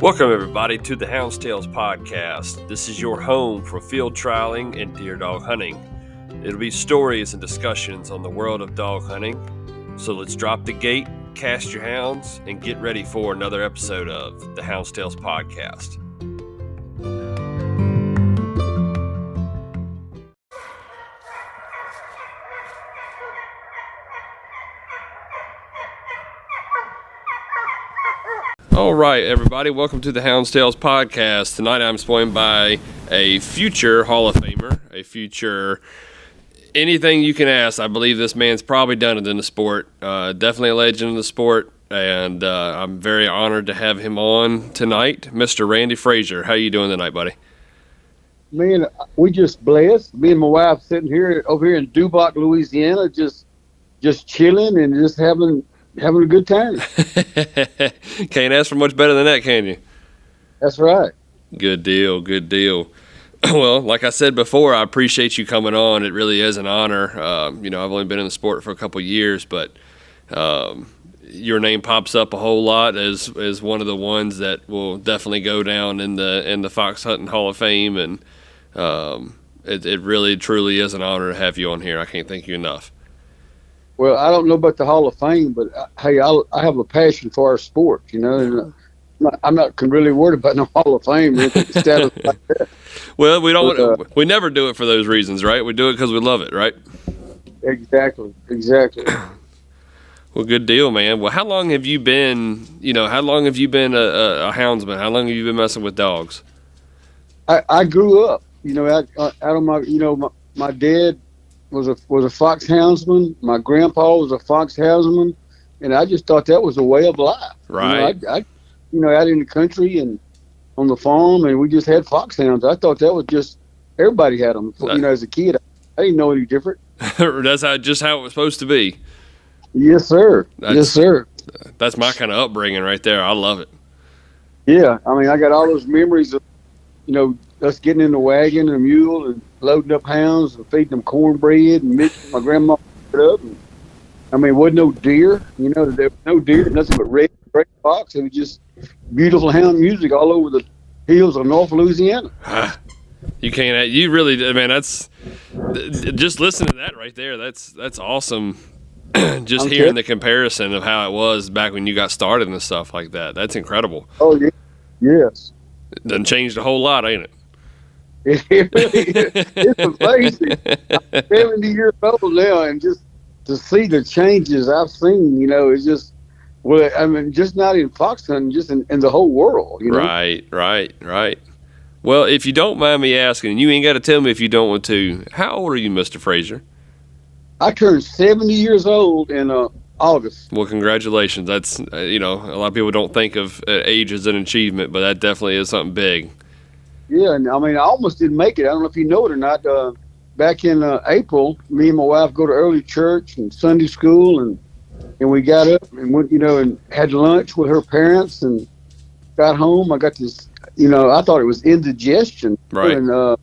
Welcome, everybody, to the Hound's Tales podcast. This is your home for field trialing and deer dog hunting. It'll be stories and discussions on the world of dog hunting. So let's drop the gate, cast your hounds, and get ready for another episode of the Hound's Tales podcast. All right, everybody, welcome to the Hound's Tales podcast. Tonight I'm joined by a future Hall of Famer, a future anything you can ask. I believe this man's probably done it in the sport. Definitely a legend in the sport, and I'm very honored to have him on tonight. Mr. Randy Frasier, how you doing tonight, buddy? Man, we just blessed. Me and my wife sitting here over here in Duboc, Louisiana, just chilling and just having a good time. Can't ask for much better than that, can you? That's right. Good deal, good deal. Well, like I said before, I appreciate you coming on. It really is an honor. I've only been in the sport for a couple of years, but your name pops up a whole lot as one of the ones that will definitely go down in the Fox Hunting Hall of Fame, and it really, truly is an honor to have you on here. I can't thank you enough. Well, I don't know about the Hall of Fame, but hey, I have a passion for our sport, and I'm not really worried about no Hall of Fame or status like that. Well, we never do it for those reasons, right? We do it because we love it, right? Exactly. Well, good deal, man. Well, how long have you been? How long have you been a houndsman? How long have you been messing with dogs? I grew up, out of my dad was a fox houndsman. My grandpa was a fox houndsman, and I just thought that was a way of life. Right. I out in the country and on the farm, and we just had foxhounds. I thought that was just everybody had them. As a kid, I didn't know any different. That's just how it was supposed to be. Yes, sir. Yes, sir. That's my kind of upbringing right there. I love it. Yeah, I mean, I got all those memories of, us getting in the wagon and a mule and loading up hounds and feeding them cornbread and my grandma put up. And, it wasn't no deer. There was no deer, nothing but red fox. It was just beautiful hound music all over the hills of North Louisiana. You can't. You really. That's just listen to that right there. That's awesome. Just hearing the comparison of how it was back when you got started and stuff like that. That's incredible. Oh yeah. Yes. It done changed a whole lot, ain't it? It really is. It's amazing. I'm 70 years old now, and just to see the changes I've seen, it's just, just not in fox hunting, just in the whole world, Right. Well, if you don't mind me asking, you ain't got to tell me if you don't want to, how old are you, Mr. Frasier? I turned 70 years old in August. Well, congratulations. That's, a lot of people don't think of age as an achievement, but that definitely is something big. Yeah, and I almost didn't make it. I don't know if you know it or not. Back in April, me and my wife go to early church and Sunday school, and we got up and went, and had lunch with her parents and got home. I got this, I thought it was indigestion. Right. And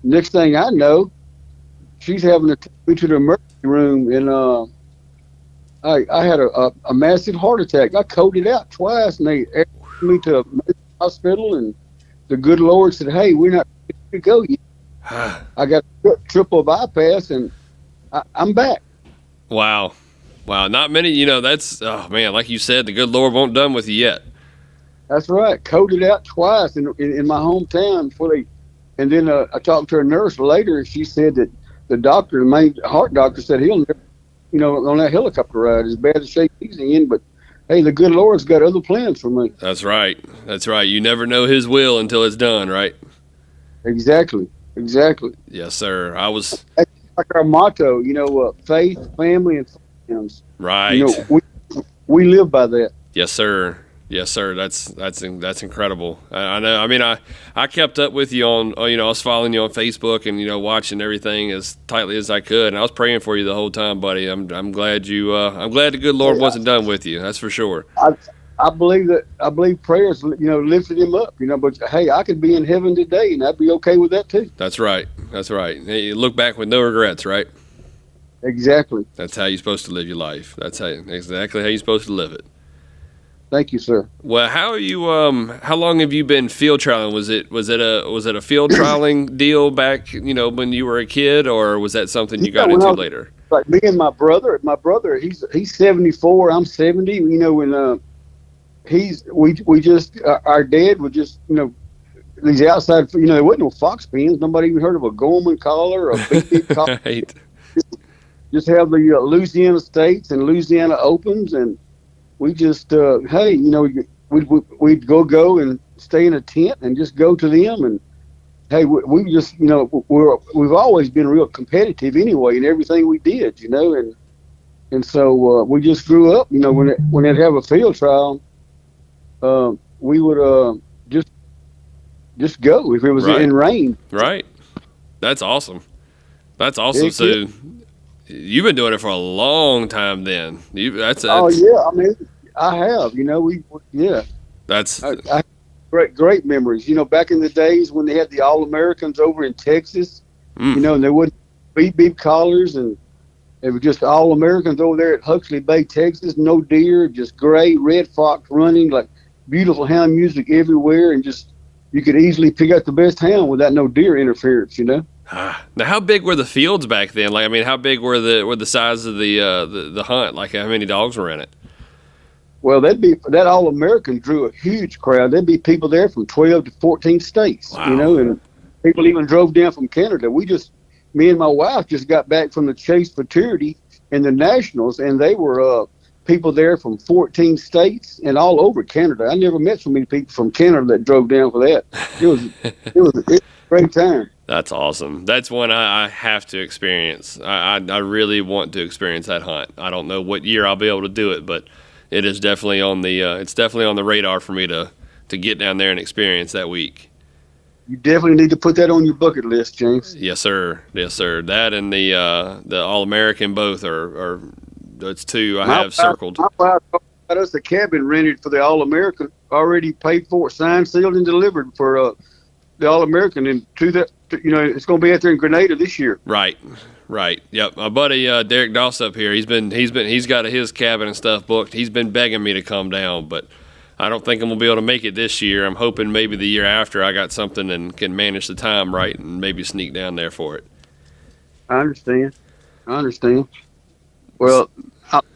next thing I know, she's having to take me to the emergency room, and I had a massive heart attack. I coded out twice, and they took me to a hospital, and the good Lord said, "Hey, we're not ready to go yet." I got triple bypass, and I'm back. Wow. Not many, that's, oh man, like you said, the good Lord won't done with you yet. That's right. Coded out twice in my hometown and then I talked to a nurse later, and she said that the doctor, the main heart doctor, said he'll never, on that helicopter ride, as bad as shape he's in, but hey, the good Lord's got other plans for me. That's right. You never know his will until it's done, right? Exactly. Yes, sir. That's like our motto, faith, family, and friends. Right. We live by that. Yes, sir. That's incredible. I know. I kept up with you on, I was following you on Facebook and, watching everything as tightly as I could. And I was praying for you the whole time, buddy. I'm glad I'm glad the good Lord wasn't done with you. That's for sure. I believe prayers, lifted him up, but hey, I could be in heaven today and I'd be okay with that too. That's right. Hey, you look back with no regrets, right? Exactly. That's how you're supposed to live your life. That's exactly how you're supposed to live it. Thank you, sir. Well, how are you? How long have you been field trialing? Was it a field trialing deal back, when you were a kid, or was that something you Yeah, got when into I was, later? like me and my brother, he's 74, I'm 70. When we just our dad would just these outside, there wasn't no fox pens. Nobody even heard of a Gorman collar or a beep collar. Right. Just have the Louisiana States and Louisiana Opens, and we just hey, we'd go and stay in a tent and just go to them, and hey, we just we've always been real competitive anyway in everything we did, and so we just grew up, when they'd have a field trial, we would just go if it was Right. in rain. Right. That's awesome. That's awesome. Heck So yeah. you've been doing it for a long time then. That's Oh that's yeah, I mean, I have, yeah, that's I great memories. Back in the days when they had the All Americans over in Texas, mm, and there wasn't beep collars, and it was just All Americans over there at Huxley Bay, Texas. No deer, just gray, red fox running, like beautiful hound music everywhere, and just you could easily pick out the best hound without no deer interference. Now, how big were the fields back then? Like, I mean, how big were the size of the hunt? Like, how many dogs were in it? Well, that All American drew a huge crowd. There'd be people there from 12 to 14 states, Wow. and people even drove down from Canada. Me and my wife just got back from the Chase Fraternity and the Nationals, and they were people there from 14 states and all over Canada. I never met so many people from Canada that drove down for that. It was a great time. That's awesome. That's one I have to experience. I really want to experience that hunt. I don't know what year I'll be able to do it, but it is definitely on the radar for me to get down there and experience that week. You definitely need to put that on your bucket list, James. Yes, sir. Yes, sir. That and the All American both are that's two I have circled. My wife got us a cabin rented for the All American, already paid for, signed, sealed, and delivered for the All American, and it's going to be out there in Grenada this year. Right. Yep. My buddy Derek Doss up here. He's got his cabin and stuff booked. He's been begging me to come down, but I don't think I'm gonna be able to make it this year. I'm hoping maybe the year after I got something and can manage the time right and maybe sneak down there for it. I understand. Well,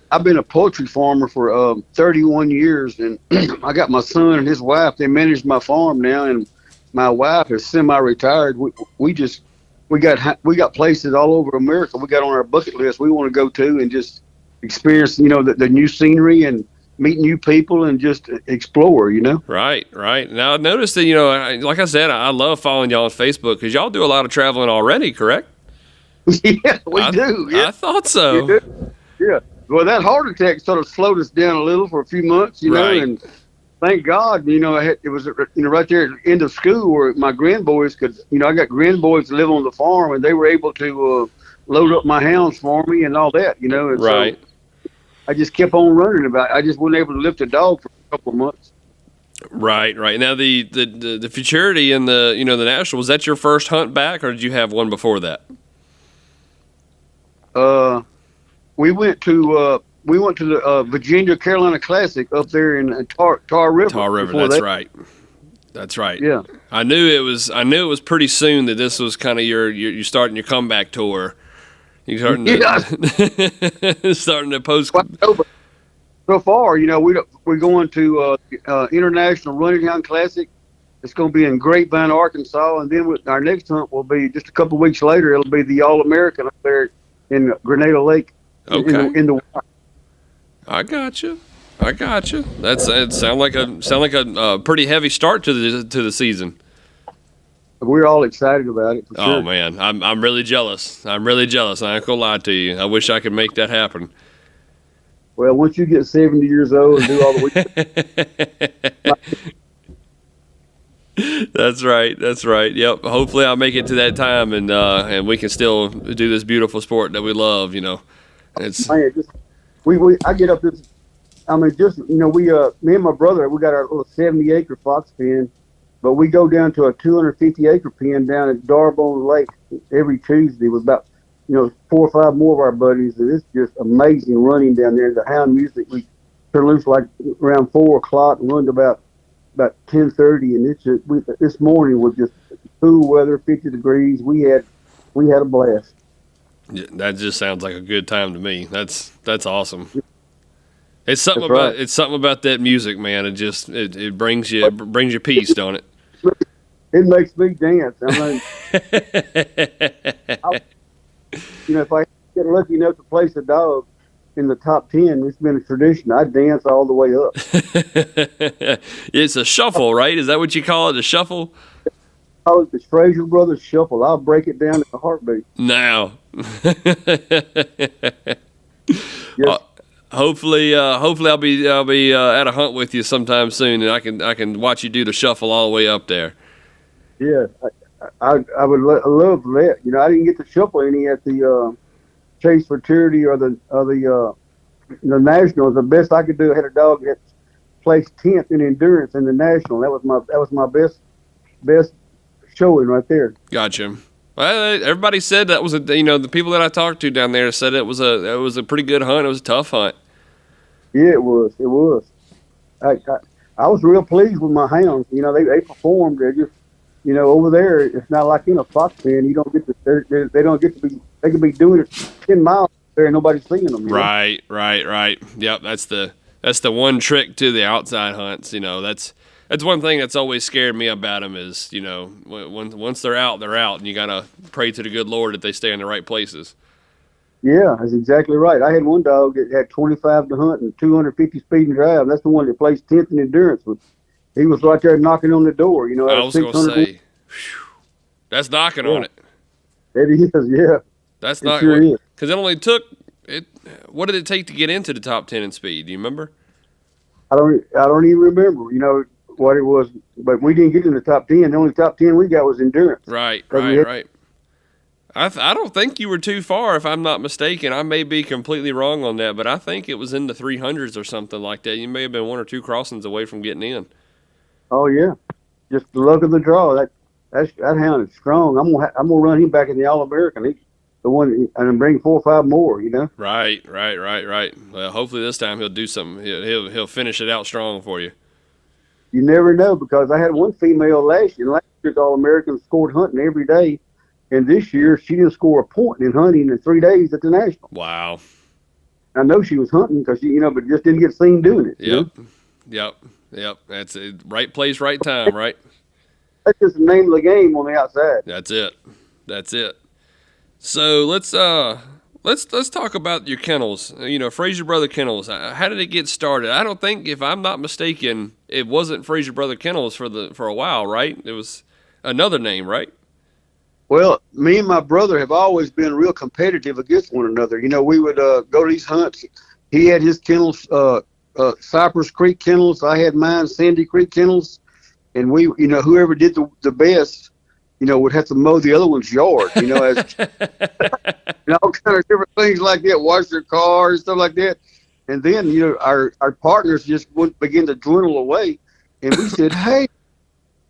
I've been a poultry farmer for 31 years, and I got my son and his wife. They manage my farm now, and my wife is semi-retired. We got places all over America. We got on our bucket list we want to go to and just experience, the new scenery and meet new people and just explore. Right. Now I noticed that like I said, I love following y'all on Facebook because y'all do a lot of traveling already, correct? Yeah, we do. Yeah. I thought so. We do. Yeah. Well, that heart attack sort of slowed us down a little for a few months, Right. and thank God, it was, right there at the end of school where my grandboys could, I got grandboys that live on the farm, and they were able to load up my hounds for me and all that, and Right. so I just kept on running I just wasn't able to lift a dog for a couple of months. Right. Now the futurity and the the national, was that your first hunt back, or did you have one before that? We went to the Virginia Carolina Classic up there in Tar River. Tar River. That's right. Yeah. I knew it was pretty soon that this was kind of you're starting your comeback tour. You starting to starting to post. So far, we're going to International Running Hound Classic. It's going to be in Grapevine, Arkansas, and then our next hunt will be just a couple of weeks later. It'll be the All American up there in Grenada Lake. Okay. In the I got you. It sound like a pretty heavy start to the season. We're all excited about it. For Oh sure. man, I'm really jealous. I ain't gonna lie to you. I wish I could make that happen. Well, once you get 70 years old and do all the weekends. That's right. Yep. Hopefully, I'll make it to that time, and we can still do this beautiful sport that we love. It's Man, I get up this. I mean, me and my brother, we got our little 70-acre fox pen, but we go down to a 250-acre pen down at Darbone Lake every Tuesday with about 4 or 5 more of our buddies, and it's just amazing running down there. The hound music we turn loose like around 4 o'clock and run to about 10:30, and this morning was just cool weather, 50 degrees. We had a blast. Yeah, that just sounds like a good time to me. That's awesome. It's something That's about right. it's something about that music, man. It brings you peace, don't it? It makes me dance. I mean, if I get lucky enough to place a dog in the top 10, it's been a tradition. I dance all the way up. It's a shuffle, right? Is that what you call it? A shuffle? Oh, the Frasier Brothers Shuffle. I'll break it down in a heartbeat. Now. Yes. Hopefully I'll be at a hunt with you sometime soon, and I can watch you do the shuffle all the way up there. Yeah, I would love that. I didn't get to shuffle any at the Chase Fraternity or the Nationals. The best I could do, I had a dog that placed 10th in endurance in the National. That was my best showing right there. Gotcha. Well, everybody said that was the people that I talked to down there said it was a pretty good hunt. It was a tough hunt. Yeah, it was. It was. I was real pleased with my hounds. They performed. They're just, over there. It's not like in a fox pen. You don't get to. They don't get to be. They could be doing it 10 miles there and nobody's seeing them. Right. Yep. That's the one trick to the outside hunts. That's one thing that's always scared me about them is, once they're out, and you got to pray to the good Lord that they stay in the right places. Yeah, that's exactly right. I had one dog that had 25 to hunt and 250 speed and drive. That's the one that placed 10th in endurance. He was right there knocking on the door. I was going to say, that's knocking on it. It is, yeah. That's it not sure is. Because it only took it. What did it take to get into the top 10 in speed? Do you remember? I don't even remember. What it was, but we didn't get in the top 10. The only top 10 we got was endurance. Right. I don't think you were too far, if I'm not mistaken. I may be completely wrong on that, but I think it was in the 300s or something like that. You may have been one or two crossings away from getting in. Oh yeah, just the luck of the draw. That hound is strong. I'm gonna run him back in the All-American. He's the one, and bring 4 or 5 more. Right. Well, hopefully this time he'll do something. He'll finish it out strong for you. You never know, because I had one female last year's All-American scored hunting every day, and this year she didn't score a point in hunting in 3 days at the National. Wow. I know she was hunting because but just didn't get seen doing it. Yep. That's it. Right place, right time, right? That's just the name of the game on the outside. That's it. So let's talk about your kennels. Frasier Brother Kennels. How did it get started? I don't think, if I'm not mistaken, it wasn't Frasier Brother Kennels for a while, right? It was another name, right? Well, me and my brother have always been real competitive against one another. We would go to these hunts. He had his kennels, Cypress Creek Kennels. I had mine, Sandy Creek Kennels. And we, whoever did the best, would have to mow the other one's yard, as all kind of different things like that, wash their cars, stuff like that. And then, our partners just would begin to dwindle away. And we said, hey,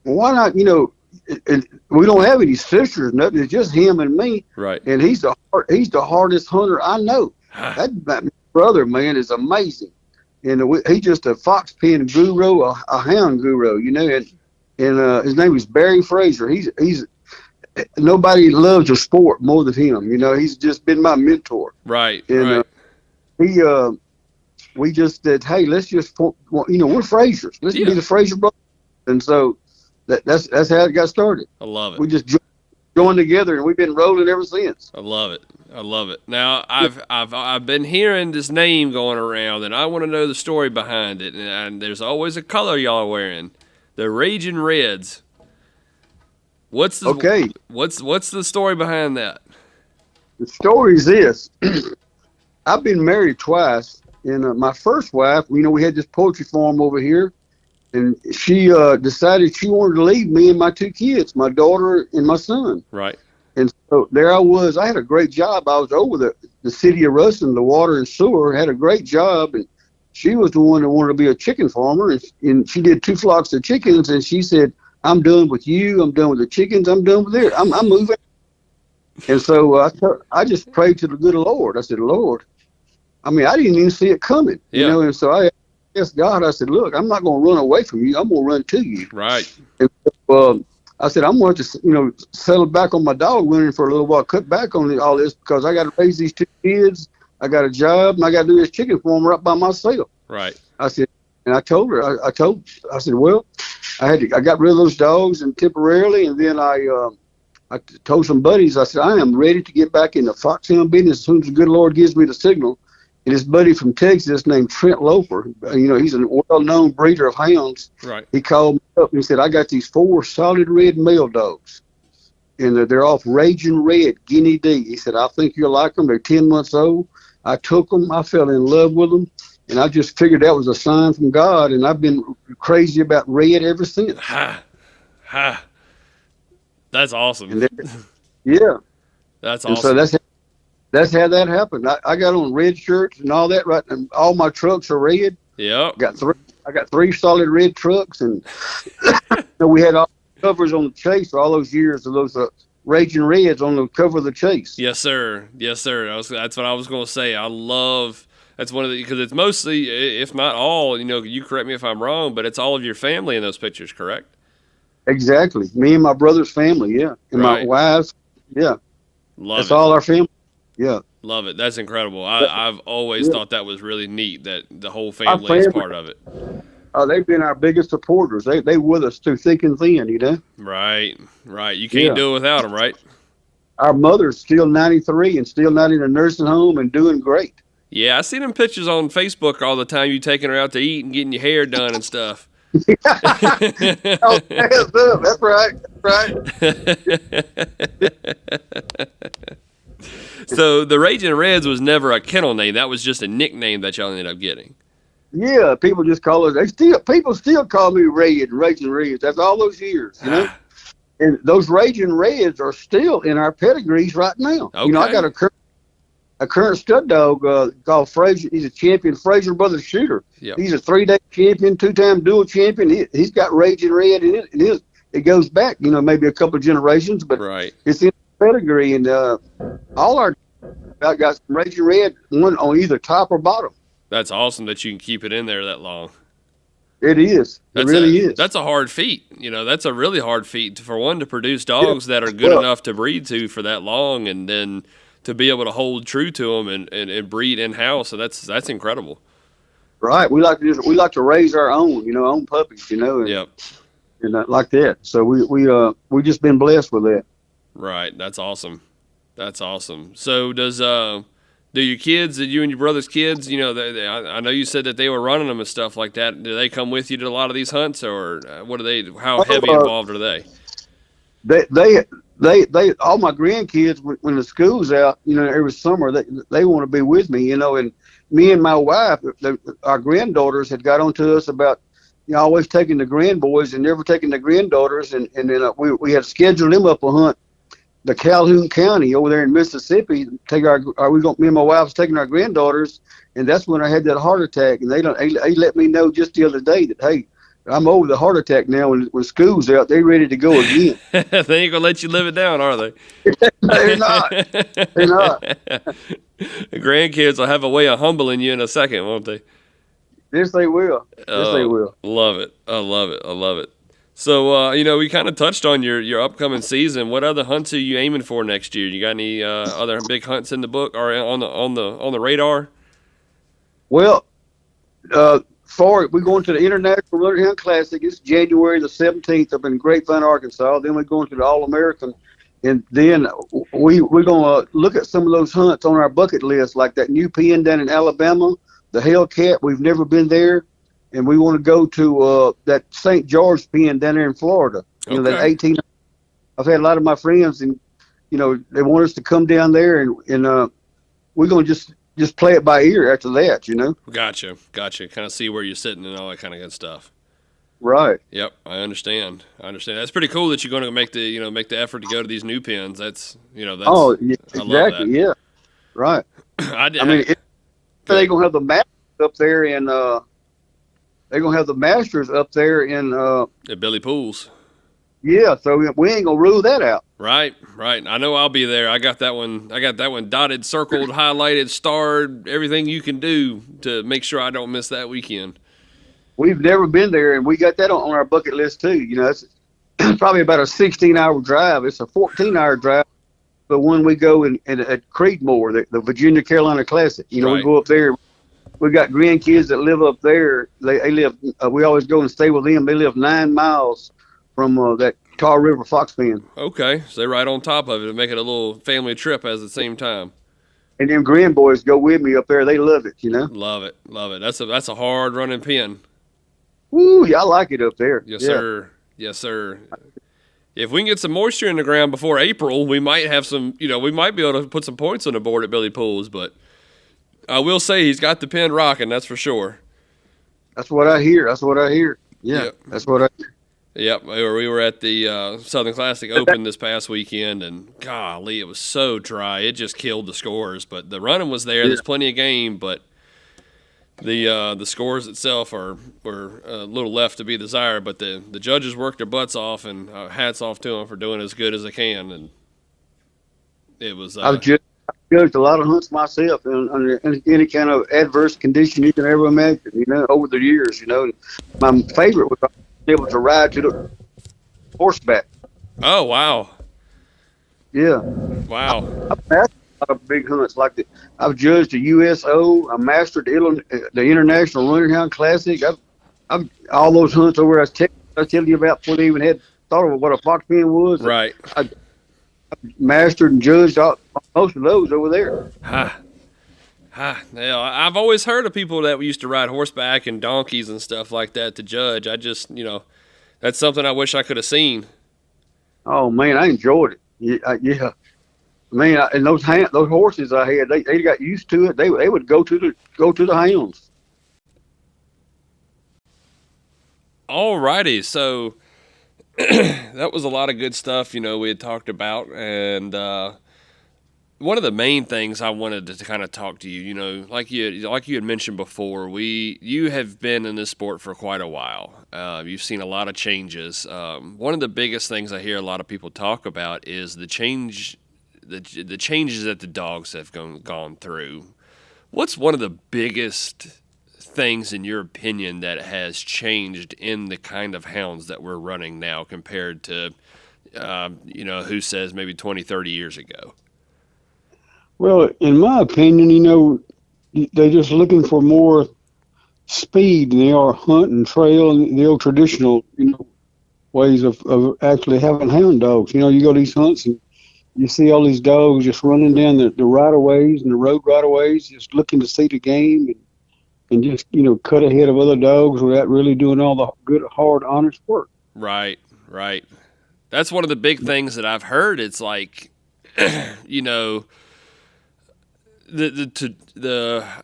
why not, we don't have any sisters, nothing. It's just him and me. Right. And he's the hardest hunter I know. That brother, man, is amazing. And he's just a fox pen guru, a hound guru, and his name is Barry Frasier. He's nobody loves a sport more than him. He's just been my mentor. Right. And we just said, hey, let's just we're Frasiers. Let's be the Frasier brothers. And so that's how it got started. I love it. We just joined together, and we've been rolling ever since. I love it. Now I've been hearing this name going around, and I want to know the story behind it. And there's always a color y'all are wearing, the Ragin Reds. What's the story behind that? The story is this: I've been married twice, and my first wife, we had this poultry farm over here, and she decided she wanted to leave me and my 2 kids, my daughter and my son. Right. And so there I was. I had a great job. I was over the city of Ruston, the water and sewer. Had a great job, and she was the one that wanted to be a chicken farmer. And she did 2 flocks of chickens, and she said, "I'm done with you. I'm done with the chickens. I'm done with there. I'm moving." And so I just prayed to the good Lord. I said, "Lord," I didn't even see it coming, And so asked God, I said, look, I'm not going to run away from you. I'm going to run to you. Right. And, I said, I'm going to, settle back on my dog running for a little while, cut back on all this because I got to raise these 2 kids. I got a job, and I got to do this chicken farm right by myself. Right. I said, and I told her, I said, well, I got rid of those dogs and temporarily, and then I told some buddies, I said, I am ready to get back in the foxhound business as soon as the good Lord gives me the signal. And this buddy from Texas named Trent Loper, he's a well-known breeder of hounds. Right. He called me up and he said, I got these 4 solid red male dogs, and they're off Ragin Red, Guinea D. He said, I think you'll like them. They're 10 months old. I took them. I fell in love with them, and I just figured that was a sign from God, and I've been crazy about red ever since. That's awesome. Yeah. That's and awesome. So that's how that happened. I got on red shirts and all that, right? And all my trucks are red. Yep. I got 3 solid red trucks, and we had all the covers on the Chase for all those years of those Ragin Reds on the cover of the Chase. Yes, sir. Yes, sir. That's what I was going to say. That's one of the, because it's mostly, if not all, you correct me if I'm wrong, but it's all of your family in those pictures, correct? Exactly. Me and my brother's family, yeah. And my wife, yeah. That's all our family. Yeah. Love it. That's incredible. I've always thought that was really neat that the whole family is part of it. They've been our biggest supporters. They with us through thick and thin, Right. You can't do it without them, right? Our mother's still 93 and still not in a nursing home and doing great. Yeah, I see them pictures on Facebook all the time. You taking her out to eat and getting your hair done and stuff. Oh, that's right. So the Ragin Reds was never a kennel name. That was just a nickname that y'all ended up getting. Yeah, people just call us. People still call me Ragin Reds. That's all those years, And those Ragin Reds are still in our pedigrees right now. Okay. I got a current stud dog called Frasier. He's a champion, Frasier Brothers shooter. Yep. He's a 3-day champion, 2-time dual champion. He's got Ragin Red in it. It goes back, maybe a couple of generations, but it's in pedigree. And all our got some Ragin Red, one on either top or bottom. That's awesome that you can keep it in there that long. It is. It really is. That's a hard feat. That's a really hard feat for one to produce dogs that are good enough to breed to for that long, and then to be able to hold true to them and breed in house. So that's incredible. Right. We like to raise our own, own puppies, and, yep. And like that. So we just been blessed with that. Right. That's awesome. So do your kids, you and your brother's kids, I know you said that they were running them and stuff like that. Do they come with you to a lot of these hunts, or what are they? How heavy involved are they? They all my grandkids when the school's out, every summer they want to be with me, and me and my wife, our granddaughters had got onto us about always taking the grandboys and never taking the granddaughters, and then we had scheduled them up a hunt. The Calhoun County over there in Mississippi, me and my wife was taking our granddaughters, and that's when I had that heart attack. And they let me know just the other day that, hey, I'm over the heart attack now. When school's out, they're ready to go again. They ain't gonna let you live it down, are they? They're not. They're not. The grandkids will have a way of humbling you in a second, won't they? Yes, they will. Yes, they will. Love it. I love it. So, we kind of touched on your upcoming season. What other hunts are you aiming for next year? You got any other big hunts in the book or on the radar? Well, we're going to the International Runner Hound Classic. It's January the 17th up in Grapevine, Arkansas. Then we're going to the All-American. And then we're going to look at some of those hunts on our bucket list, like that new pen down in Alabama, the Hellcat. We've never been there. And we want to go to that St. George pen down there in Florida. That 18. I've had a lot of my friends, and they want us to come down there, and we're going to just play it by ear after that. Gotcha. Kind of see where you're sitting and all that kind of good stuff. Right. Yep, I understand. That's pretty cool that you're going to make the effort to go to these new pens. That's exactly. Yeah. Right. They're going to have the Masters up there in. They're going to have the Masters up there in at Billy Pools. Yeah, so we ain't going to rule that out. Right. I know I'll be there. I got that one dotted, circled, highlighted, starred, everything you can do to make sure I don't miss that weekend. we've never been there, and we got that on our bucket list too. You know, it's probably about a 16-hour drive. It's a 14-hour drive, but when we go in at Creedmoor, the Virginia Carolina Classic, you know, we Right. go up there. We got grandkids that live up there. They live. We always go and stay with them. They live 9 miles from that Tar River Fox Pen. Okay, so they're right on top of it and make it a little family trip at the same time. And them grandboys go with me up there. They love it, you know. Love it, love it. That's a hard running pin. Woo, yeah, I like it up there. Yes, yeah. sir. Yes, sir. If we can get some moisture in the ground before April, we might have some. You know, we might be able to put some points on the board at Billy Pools. But I will say he's got the pin rocking. That's for sure. That's what I hear. Yeah, Yep. that's what I hear. Yep, we were at the Southern Classic Open this past weekend, and golly, it was so dry. It just killed the scores. But the running was there. Yeah. There's plenty of game, but the scores itself were a little left to be desired. But the judges worked their butts off, and hats off to them for doing as good as they can. And it was. I've judged a lot of hunts myself under any kind of adverse condition you can ever imagine. You know, over the years, you know, my favorite was able to ride to the horseback. Oh wow! Yeah. Wow! I've mastered a lot of big hunts like that. I've judged the USO. I mastered the International Running Hound Classic. I've all those hunts over I was telling you about before they even had thought of what a fox pen was. Right. I mastered and judged most of those over there. Now, I've always heard of people that used to ride horseback and donkeys and stuff like that to judge. I just, that's something I wish I could have seen. Oh man, I enjoyed it. Yeah. Man, and those horses I had, they got used to it. They would go to the hounds. Alrighty, so that was a lot of good stuff, we had talked about, and one of the main things I wanted to kind of talk to you, like you had mentioned before, you have been in this sport for quite a while. You've seen a lot of changes. One of the biggest things I hear a lot of people talk about is the changes that the dogs have gone through. What's one of the biggest things, in your opinion, that has changed in the kind of hounds that we're running now compared to, who says maybe 20, 30 years ago? Well, in my opinion, they're just looking for more speed than they are hunt and trail and the old traditional, ways of actually having hound dogs. You go to these hunts and you see all these dogs just running down the right-of-ways and the road right-of-ways, just looking to see the game and just, cut ahead of other dogs without really doing all the good, hard, honest work. Right. That's one of the big things that I've heard. It's like, the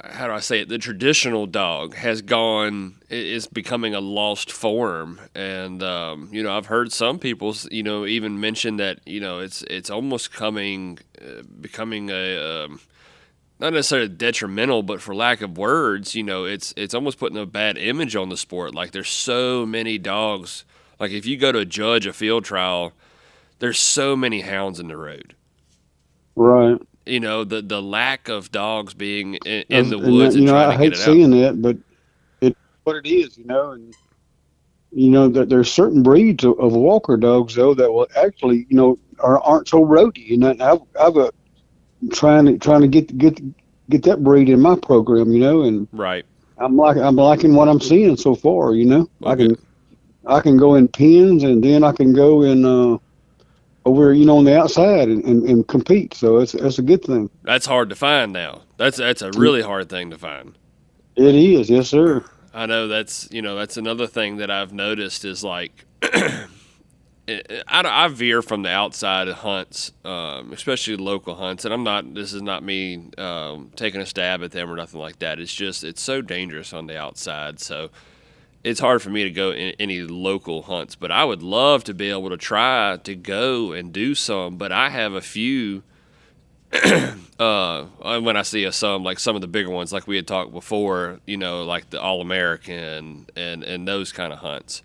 how do I say it? The traditional dog is becoming a lost form, and I've heard some people even mention that it's almost becoming a not necessarily detrimental, but for lack of words, it's almost putting a bad image on the sport. Like there's so many dogs. Like if you go to judge a field trial, there's so many hounds in the road. Right. The lack of dogs being in the woods and I trying to get it out. hate seeing that, but it's what it is, and that there's certain breeds of walker dogs though that will actually, aren't so roady. And I've trying to get that breed in my program, and right. I'm liking what I'm seeing so far, Okay. I can go in pins and then I can go in over, on the outside and compete. So it's a good thing. That's hard to find now. That's a really hard thing to find. It is, yes, sir. I know that's another thing that I've noticed is like, I veer from the outside hunts, especially local hunts, and this is not me taking a stab at them or nothing like that. It's just, it's so dangerous on the outside. So it's hard for me to go in any local hunts, but I would love to be able to try to go and do some. But I have a few, when I see some, like some of the bigger ones, like we had talked before, like the All-American and those kind of hunts.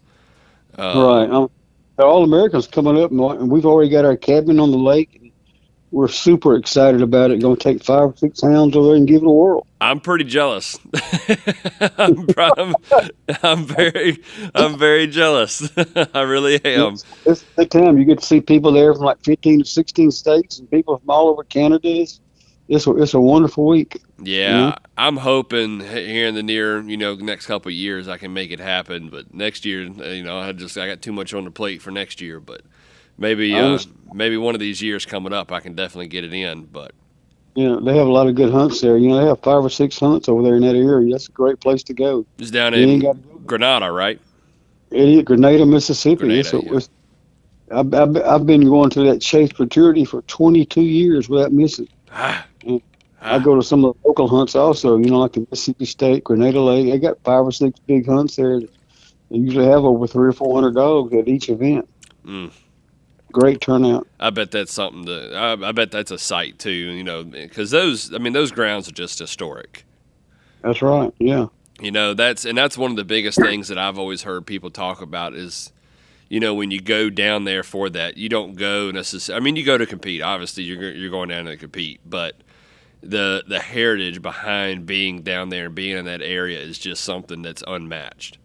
Right. The All-American's coming up, and we've already got our cabin on the lake. we're super excited about it. Going to take 5 or 6 hounds over there and give it a whirl. I'm pretty jealous. I'm, I'm very jealous. I really am. It's a big time. You get to see people there from like 15 to 16 states and people from all over Canada. It's a wonderful week. Yeah, I'm hoping here in the near, next couple of years I can make it happen. But next year, I got too much on the plate for next year. But maybe one of these years coming up, I can definitely get it in. But they have a lot of good hunts there. They have 5 or 6 hunts over there in that area. That's a great place to go. It's down in Grenada, right? It is Grenada, Mississippi. I've been going to that Chase Futurity for 22 years without missing. I go to some of the local hunts also, like the Mississippi State, Grenada Lake. They got 5 or 6 big hunts there. They usually have over 300 or 400 dogs at each event. Great turnout. I bet that's something I bet that's a sight too, because those grounds are just historic. That's right. Yeah. That's one of the biggest things that I've always heard people talk about is, when you go down there for that, you don't go necessarily. I mean, you go to compete. Obviously, you're going down to compete, but the heritage behind being down there and being in that area is just something that's unmatched.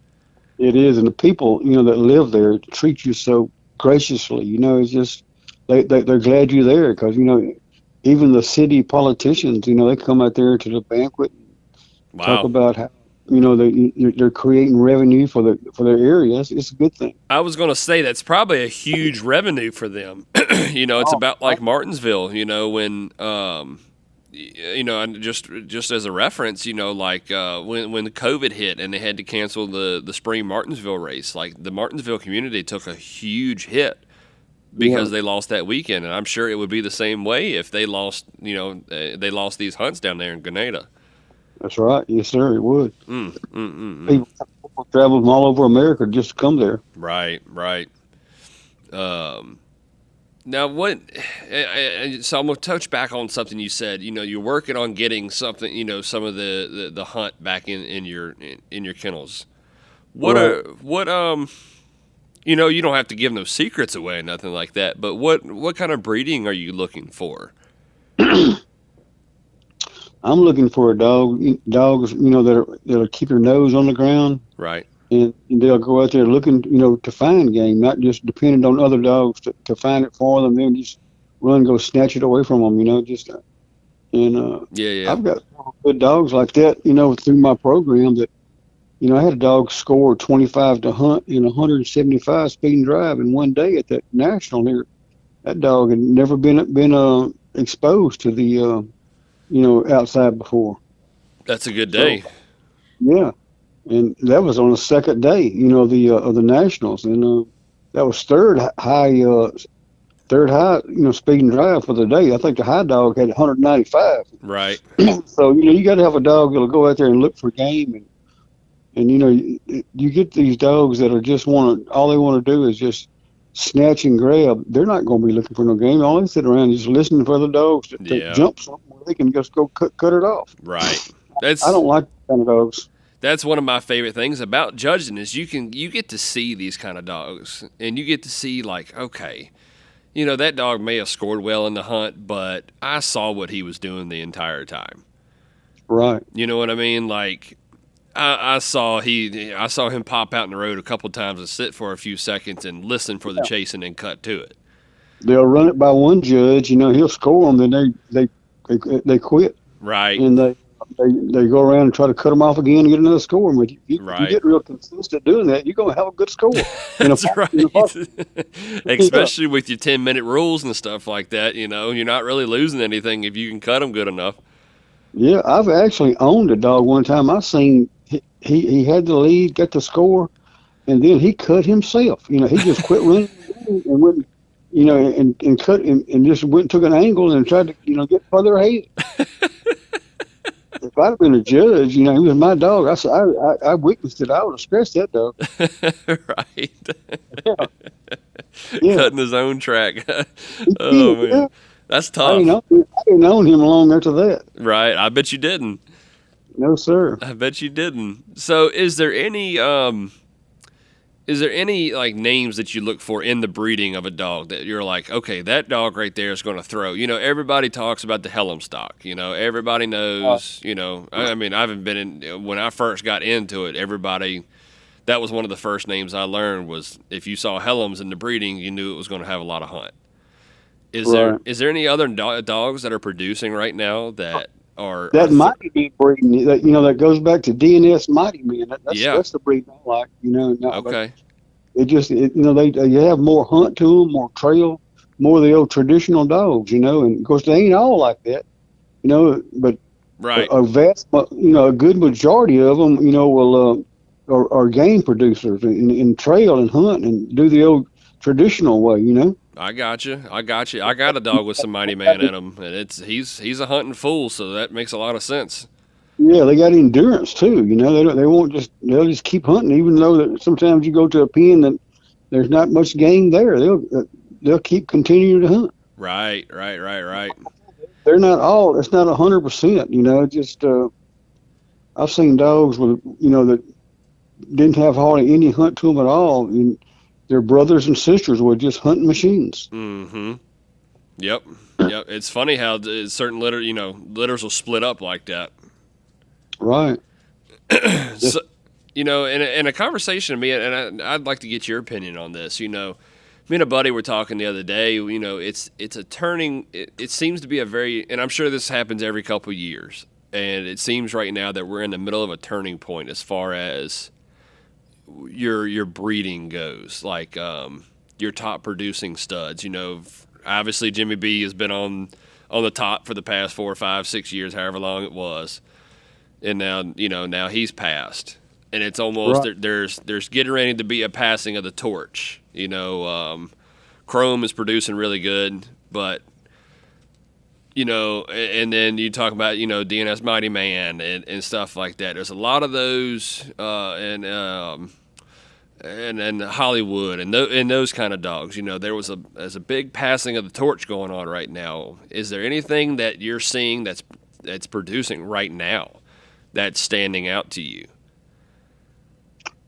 It is, and the people that live there treat you so graciously. It's just they're glad you're there because even the city politicians, they come out there to the banquet and talk about how they're creating revenue for their area. It's a good thing. I was going to say that's probably a huge revenue for them. It's about like Martinsville. When just as a reference, like when COVID hit and they had to cancel the spring Martinsville race, like the Martinsville community took a huge hit because they lost that weekend, and I'm sure it would be the same way if they lost, they lost these hunts down there in Grenada. That's right. Yes, sir. It would. People travel from all over America just to come there. Right. Now, so I'm going to touch back on something you said. You're working on getting something, some of the hunt back in your kennels. You don't have to give no secrets away, nothing like that. But what kind of breeding are you looking for? I'm looking for dogs, that'll keep their nose on the ground. Right. And they'll go out there looking, to find game, not just depending on other dogs to find it for them. Then just go snatch it away from them, I've got good dogs like that, through my program that, I had a dog score 25 to hunt in 175 speed and drive in one day at that national here. That dog had never been exposed to the, outside before. That's a good day. So, yeah. And that was on the second day, of the nationals, and that was third high, speed and drive for the day. I think the high dog had 195. Right. So you got to have a dog that'll go out there and look for game, and you get these dogs that are just all they want to do is just snatch and grab. They're not going to be looking for no game. All they sit around just listening for the dogs to jump something where they can just go cut it off. Right. I don't like that kind of dogs. That's one of my favorite things about judging is you get to see these kind of dogs, and you get to see like, okay, that dog may have scored well in the hunt, but I saw what he was doing the entire time. Right. You know what I mean? Like I saw him pop out in the road a couple times and sit for a few seconds and listen for the chase and then cut to it. They'll run it by one judge, he'll score them, then they quit. Right. And they go around and try to cut them off again and get another score. But you get real consistent doing that, you're going to have a good score. That's right. Especially with your 10-minute rules and stuff like that, you're not really losing anything if you can cut them good enough. Yeah, I've actually owned a dog one time. I seen he had the lead, got the score, and then he cut himself. He just quit running and went, and cut and just went and took an angle and tried to, get further ahead. If I'd have been a judge, he was my dog. I witnessed it. I would have scratched that dog. Right. Yeah. Cutting his own track. Oh, man. Yeah. That's tough. I didn't own him long after that. Right. I bet you didn't. No, sir. I bet you didn't. So is there any Is there any like names that you look for in the breeding of a dog that you're like, okay, that dog right there is going to throw? You know, everybody talks about the Helm stock. You know, everybody knows. You know, I mean, I haven't been in when I first got into it. Everybody, that was one of the first names I learned was if you saw Helms in the breeding, you knew it was going to have a lot of hunt. Right. Is there any other dogs that are producing right now that are That Mighty Men breeding, that that goes back to DNS Mighty Men. yeah, That's the breed I like. But okay, it just they you have more hunt to them, more trail, more of the old traditional dogs. And of course they ain't all like that. But right. a vast, a good majority of them, will are game producers in trail and hunt and do the old traditional way. I got you. I got you. I got a dog with some mighty man in him, and he's a hunting fool, so that makes a lot of sense. Yeah, they got endurance too. They won't they'll just keep hunting, even though that sometimes you go to a pen that there's not much game there. They'll keep continuing to hunt. Right. They're not all. It's not 100%. Just I've seen dogs with that didn't have hardly any hunt to them at all. And their brothers and sisters were just hunting machines. Mm-hmm. Yep. It's funny how certain litters will split up like that. Right. So, in a conversation to me, and I'd like to get your opinion on this. Me and a buddy were talking the other day. It's a turning. It seems to be a very, and I'm sure this happens every couple of years. And it seems right now that we're in the middle of a turning point as far as your breeding goes. Like your top producing studs. Obviously Jimmy B has been on the top for the past 4 or 5, 6 years, however long it was. And now he's passed, and it's almost Right. there's getting ready to be a passing of the torch. Chrome is producing really good, but and then you talk about DNS Mighty Man and stuff like that. There's a lot of those, and Hollywood and those kind of dogs. There's a big passing of the torch going on right now. Is there anything that you're seeing that's producing right now that's standing out to you?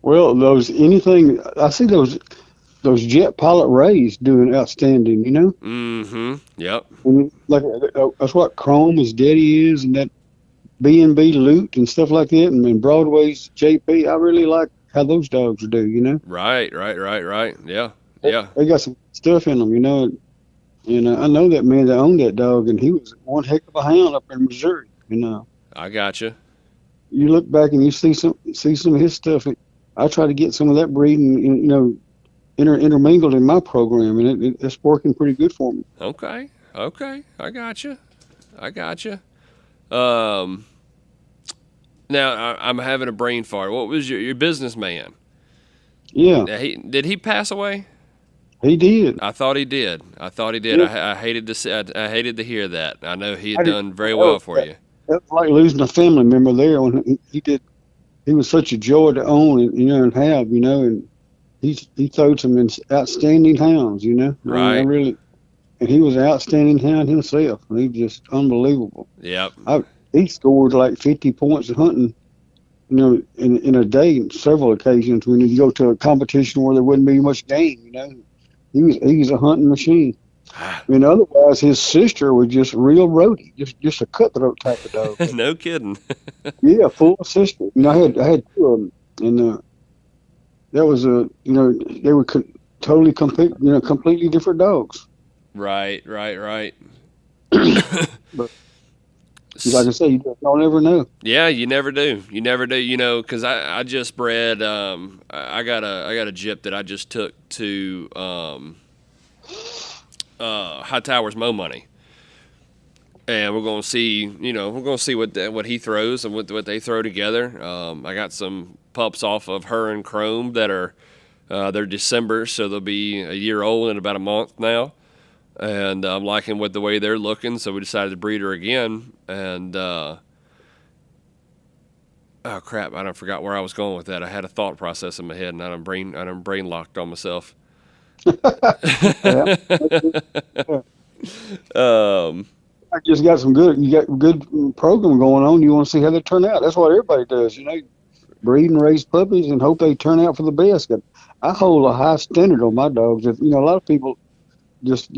Well, I see those jet pilot rays doing outstanding. Mm-hmm. Yep. And that's what Chrome is Daddy is, and that B&B Loot and stuff like that, and Broadway's JP. I really like how those dogs do. Right. Yeah. They got some stuff in them. And I know that man that owned that dog, and he was one heck of a hound up in Missouri. I gotcha. You look back and you see some of his stuff. I try to get some of that breeding, intermingled in my program, and it's working pretty good for me. Okay. I gotcha. Now I'm having a brain fart. What was your businessman? Yeah, Did he pass away? he did. I thought he did. Yeah. I hated I hated to hear that. I know he had done very well for you. That was like losing a family member there when he did. He was such a joy to own and have, and he throwed some outstanding hounds, Right. I really, and he was an outstanding hound himself. He was just unbelievable. Yep. He scored like 50 points of hunting, in a day, several occasions when you go to a competition where there wouldn't be much game, He was a hunting machine. Otherwise his sister was just real roadie, just a cutthroat type of dog. No kidding. Yeah, full sister. I had two of them, and that was they were totally completely different dogs. Right. But like I say, you don't ever know. Yeah, you never do. Because I just bred. I got a gyp that I just took to High Towers Mo Money, and we're gonna see. What he throws and what they throw together. I got some pups off of her and Chrome that are they're December, so they'll be a year old in about a month now. And I'm liking the way they're looking, so we decided to breed her again. And oh crap, I don't forgot where I was going with that. I had a thought process in my head, and I done brain locked on myself. Yeah. I just got you got good program going on. You want to see how they turn out. That's what everybody does, breed and raise puppies and hope they turn out for the best. I hold a high standard on my dogs. If a lot of people just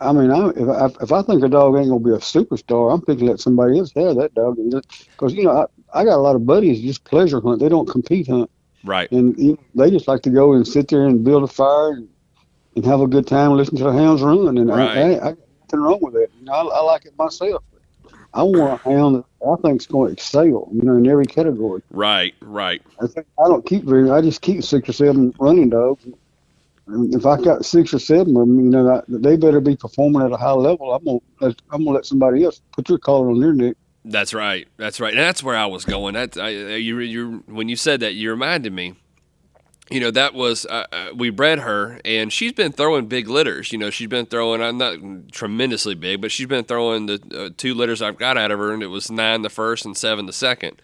I mean, if I think a dog ain't gonna be a superstar, I'm thinking let somebody else have that dog. Because I got a lot of buddies just pleasure hunt. They don't compete hunt, Right. and they just like to go and sit there and build a fire and have a good time, listen to the hounds run. And Right. I got nothing wrong with that. I like it myself. I want a hound that I think's going to excel, in every category. Right. Right. I don't keep I just keep 6 or 7 running dogs. And if I got 6 or 7 of them, they better be performing at a high level. I'm gonna let somebody else put your collar on their neck. That's right. That's right. And that's where I was going. You when you said that, you reminded me. That was we bred her, and she's been throwing big litters. She's been throwing. I'm not tremendously big, but she's been throwing the 2 litters I've got out of her, and it was 9 the first and 7 the second.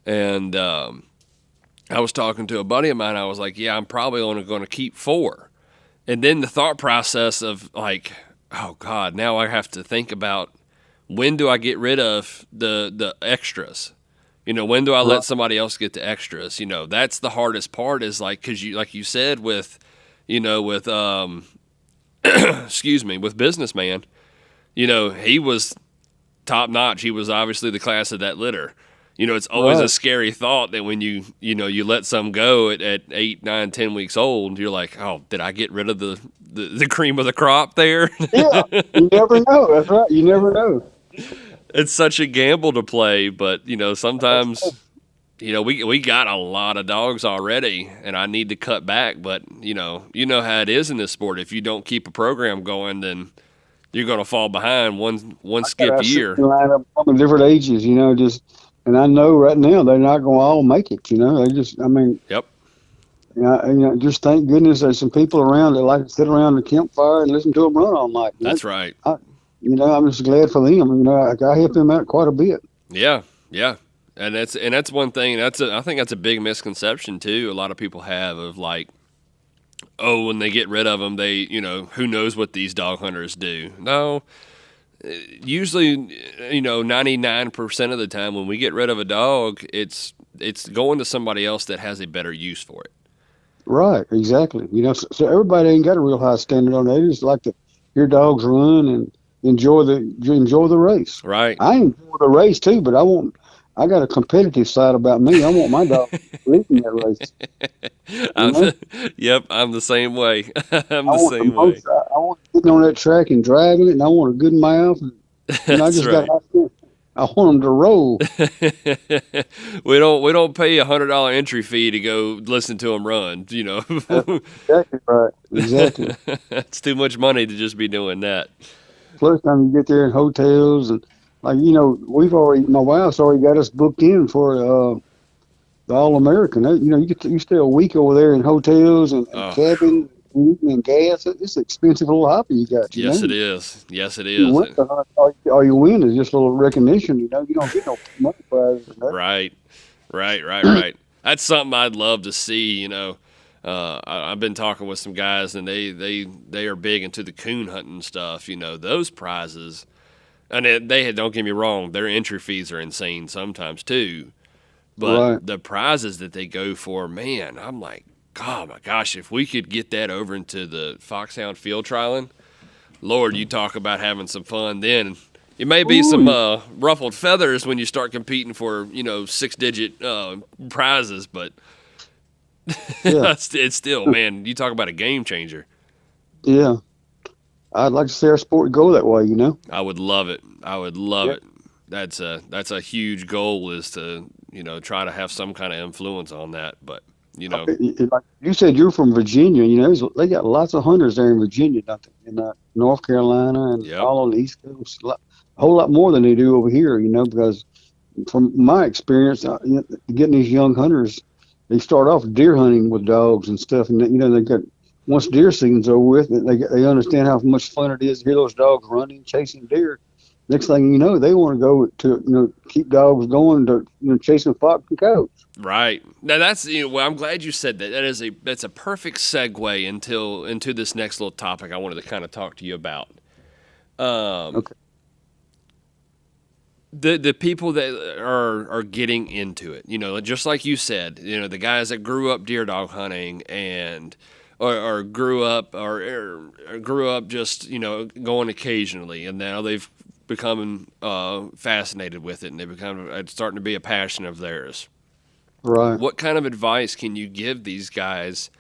And I was talking to a buddy of mine. I was like, "Yeah, I'm probably only going to keep 4." And then the thought process of like, "Oh God, now I have to think about when do I get rid of the extras." When do I let somebody else get the extras? That's the hardest part is because like you said with, with, excuse me, with Businessman, he was top notch. He was obviously the class of that litter. It's always a scary thought that when you let some go at 8, 9, 10 weeks old, you're like, oh, did I get rid of the cream of the crop there? Yeah, you never know. That's right. You never know. It's such a gamble to play, but sometimes we got a lot of dogs already, and I need to cut back. But how it is in this sport. If you don't keep a program going, then you're going to fall behind one skip year. Line up from different ages, and I know right now they're not going to all make it. They just, I mean, Yep. Just thank goodness there's some people around that like to sit around the campfire and listen to them run all night. That's right. I'm just glad for them. I help them out quite a bit. Yeah, yeah, and that's one thing. I think that's a big misconception too. A lot of people have of like, oh, when they get rid of them, they who knows what these dog hunters do. No, usually 99% of the time when we get rid of a dog, it's going to somebody else that has a better use for it. Right, exactly. So everybody ain't got a real high standard on that. They just like to hear dogs run and enjoy the race. Right. I enjoy the race too, but I got a competitive side about me. I want my dog to lead in that race. Yep, I'm the same way. I'm the same way. I want to get on that track and driving it, and I want a good mouth. And I just got. I want them to roll. We don't pay $100 entry fee to go listen to them run. That's exactly right. Exactly. It's too much money to just be doing that. Plus, time you get there in hotels and my wife's already got us booked in for the All American. You stay a week over there in hotels and cabins and gas. It's an expensive little hobby you got. Yes, it is. Yes, it is. All you win is just a little recognition. You don't get no money prizes. Right. That's something I'd love to see. I've been talking with some guys, and they are big into the coon hunting stuff. Those prizes, and don't get me wrong, their entry fees are insane sometimes too. But the prizes that they go for, man, I'm like, oh my gosh, if we could get that over into the foxhound field trialing, Lord, you talk about having some fun then. It may be some ruffled feathers when you start competing for 6-digit prizes, but. Yeah. It's still, man, you talk about a game changer. Yeah. I'd like to see our sport go that way, I would love it. It. That's a huge goal is to, try to have some kind of influence on that. But, Like you said, you're from Virginia, they got lots of hunters there in Virginia, in North Carolina and all on the East Coast. A whole lot more than they do over here, because from my experience, getting these young hunters, they start off deer hunting with dogs and stuff, and they got once deer season's over with, they understand how much fun it is to hear those dogs running, chasing deer. Next thing you know, they want to go to keep dogs going to chasing fox and coyotes. Right. Now that's I'm glad you said that. That's a perfect segue into this next little topic I wanted to kind of talk to you about. Okay. the people that are getting into it, just like you said, the guys that grew up deer dog hunting and or grew up or grew up just going occasionally, and now they've become fascinated with it, and it's starting to be a passion of theirs. Right. What kind of advice can you give these guys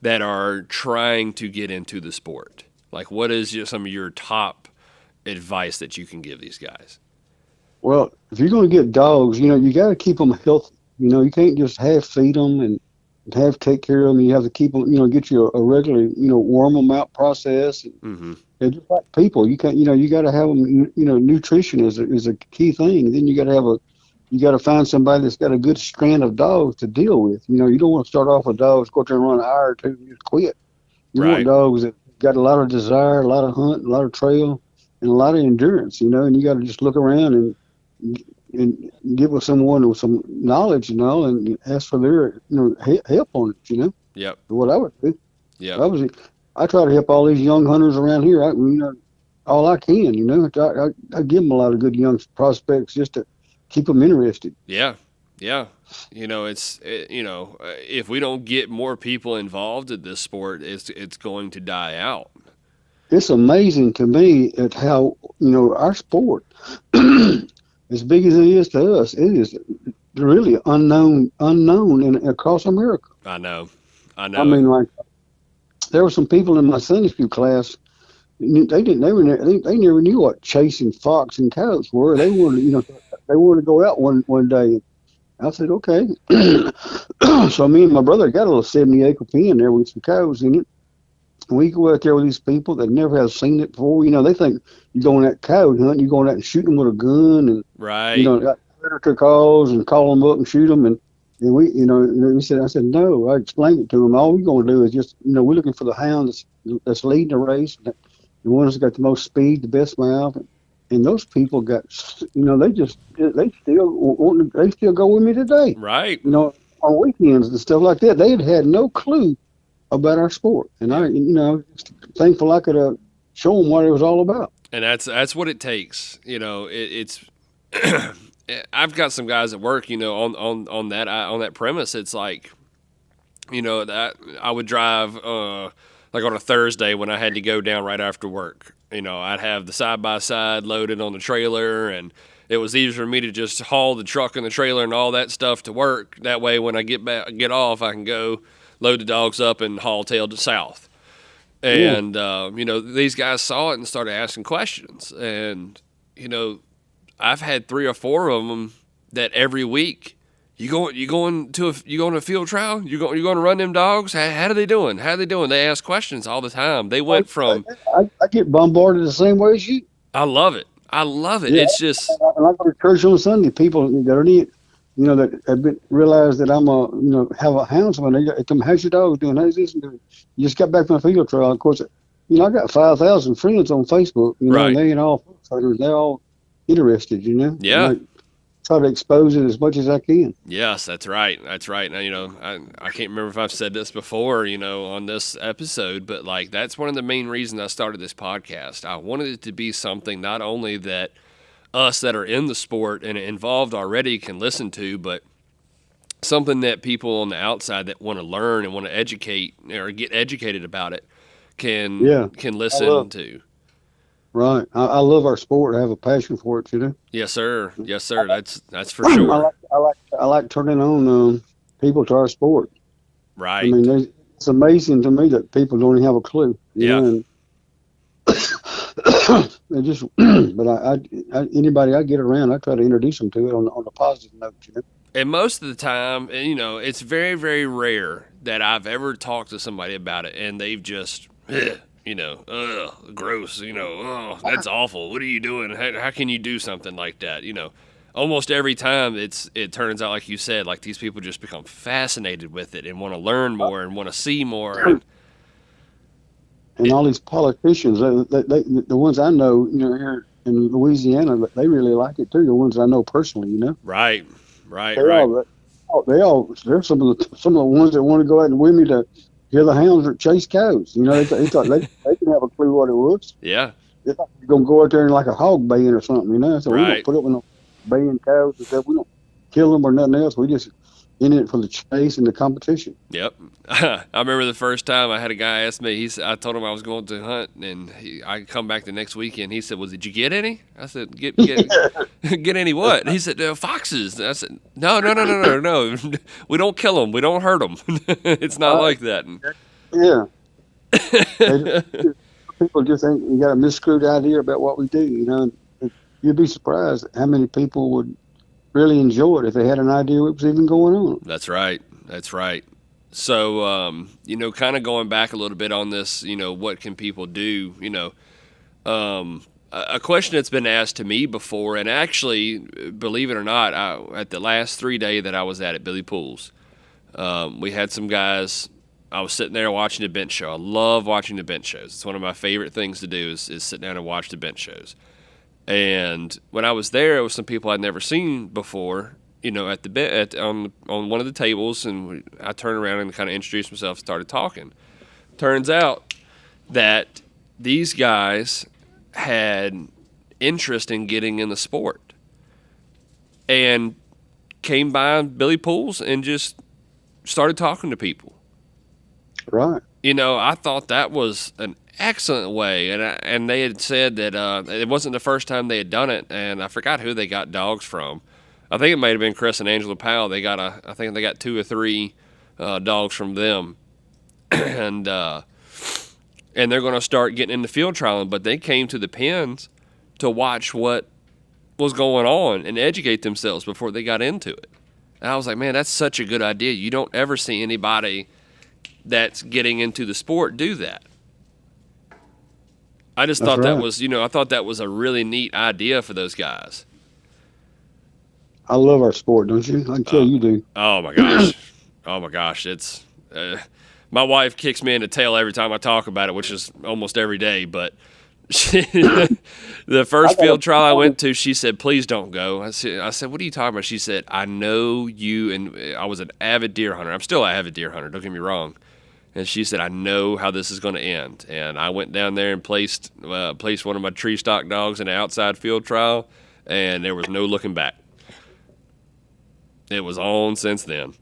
that are trying to get into the sport? Like, what is some of your top advice that you can give these guys? Well, if you're going to get dogs, you got to keep them healthy. You can't just half feed them and half take care of them. You have to keep them, get you a regular, warm them out process. Mm-hmm. They're just like people. You can't, you got to have them, nutrition is a key thing. Then you got to find somebody that's got a good strand of dogs to deal with. You don't want to start off with dogs, go out there and run an hour or two and just quit. You want dogs that got a lot of desire, a lot of hunt, a lot of trail, and a lot of endurance, and you got to just look around and get with someone with some knowledge, and ask for their, help on it, Yep. What I would do. Yeah. I try to help all these young hunters around here. All I can, I give them a lot of good young prospects just to keep them interested. Yeah. Yeah. If we don't get more people involved in this sport, it's going to die out. It's amazing to me at how, our sport, as big as it is to us, it is really unknown across America. I know. I mean, like, there were some people in my Sunday school class. They never knew what chasing fox and coyotes were. They wanted, they wanted to go out one day. I said, okay. So me and my brother got a little 70-acre pen there with some cows in it. We go out there with these people that never have seen it before. They think you're going out coyote hunting, you're going out and shooting them with a gun, and right. Got predator calls and call them up and shoot them, and we said, I said no. I explained it to them. All we're going to do is just, we're looking for the hound that's leading the race, the one that's got the most speed, the best mouth, and those people got, they still go with me today, right? On weekends and stuff like that. They had no clue about our sport, and I'm thankful I could show them what it was all about. And that's what it takes. It's I've got some guys at work, on that premise. It's like, that I would drive like on a Thursday when I had to go down right after work. I'd have the side by side loaded on the trailer, and it was easier for me to just haul the truck and the trailer and all that stuff to work. That way, when I get off, I can go load the dogs up and haul tail to south. And, these guys saw it and started asking questions. And, I've had 3 or 4 of them that every week, you going to a field trial? You going to run them dogs? How are they doing? They ask questions all the time. They went from... I get bombarded the same way as you. I love it. Yeah, it's just... When I go to church on Sunday, people that are that have realized that I'm have a houndsman. They come, how's your dog doing? How's this doing? You just got back from a field trial. Of course, I got 5,000 friends on Facebook. Right. And they ain't all they're all interested. Yeah. And I try to expose it as much as I can. Yes, that's right. Now, I can't remember if I've said this before, on this episode, but like that's one of the main reasons I started this podcast. I wanted it to be something not only that us that are in the sport and involved already can listen to, but something that people on the outside that want to learn and want to educate or get educated about it can listen to. Right. I love our sport. I have a passion for it, Yes, sir. That's for sure. I like turning on people to our sport. Right. I mean, it's amazing to me that people don't even have a clue. And they just, but anybody I get around, I try to introduce them to it on a positive note. And most of the time, it's very, very rare that I've ever talked to somebody about it and they've just, gross, that's awful. What are you doing? How can you do something like that? Almost every time it turns out, like you said, like these people just become fascinated with it and want to learn more and want to see more. And all these politicians, the ones I know, here in Louisiana, they really like it too. The ones I know personally, Right. They're some of the ones that want to go out and with me to hear the hounds that chase cows. They thought they didn't have a clue what it was. Yeah. They thought you're gonna go out there and like a hog baying or something. So we don't put up with no baying cows and stuff. We don't kill them or nothing else. We just in it for the chase and the competition. Yep. I remember the first time I had a guy ask me. I told him I was going to hunt, and I come back the next weekend. He said, "Well, did you get any?" I said, "Get get any what?" He said, "Foxes." I said, "No, no, no, no, no, no. We don't kill them. We don't hurt them. It's not like that." Yeah. People just ain't you got a miscrewed idea about what we do. You'd be surprised how many people would really enjoy it if they had an idea what was even going on. That's right. That's right. So, kind of going back a little bit on this, what can people do? A question that's been asked to me before, and actually, believe it or not, at the last 3 day that I was at Billy Pools, we had some guys. I was sitting there watching the bench show. I love watching the bench shows. It's one of my favorite things to do is sit down and watch the bench shows. And when I was there, it was some people I'd never seen before, at the on one of the tables, and I turned around and kind of introduced myself, and started talking. Turns out that these guys had interest in getting in the sport and came by Billy Pools and just started talking to people. Right. I thought that was an excellent way, and they had said that it wasn't the first time they had done it, and I forgot who they got dogs from. I think it might have been Chris and Angela Powell. I think they got 2 or 3 dogs from them, and they're going to start getting into field trialing. But they came to the pens to watch what was going on and educate themselves before they got into it. And I was like, man, that's such a good idea. You don't ever see anybody that's getting into the sport do that. I just thought that was, I thought that was a really neat idea for those guys. I love our sport, don't you? I can tell you do. Oh my gosh. Oh my gosh. It's, my wife kicks me in the tail every time I talk about it, which is almost every day. But the first field trial I went to, she said, "Please don't go." I said, "What are you talking about?" She said, "I know you," and I was an avid deer hunter. I'm still an avid deer hunter. Don't get me wrong. And she said, "I know how this is going to end." And I went down there and placed one of my tree stock dogs in an outside field trial, and there was no looking back. It was on since then.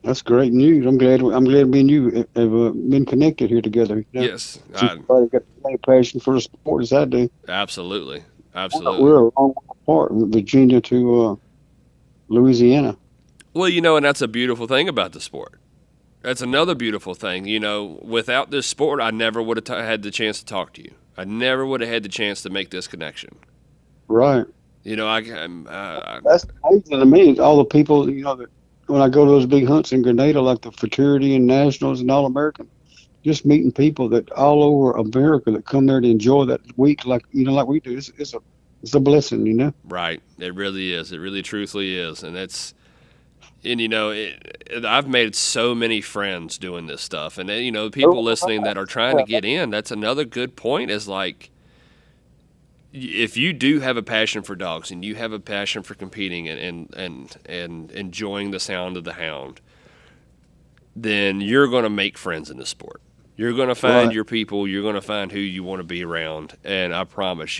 That's great news. I'm glad me and you have been connected here together. Yes. You've got the same passion for the sport as I do. Absolutely. Absolutely. We're a long way apart, Virginia to Louisiana. Well, and that's a beautiful thing about the sport. That's another beautiful thing. Without this sport, I never would have had the chance to talk to you. I never would have had the chance to make this connection. Right. That's amazing to me. All the people, that when I go to those big hunts in Grenada, like the fraternity and nationals and all American, just meeting people that all over America that come there to enjoy that week, like we do. It's a blessing, Right. It really is. It really, truthfully is, and I've made so many friends doing this stuff, and people listening that are trying to get in. That's another good point. Is like, if you do have a passion for dogs and you have a passion for competing and enjoying the sound of the hound, then you're going to make friends in the sport. You're going to find your people. You're going to find who you want to be around, and I promise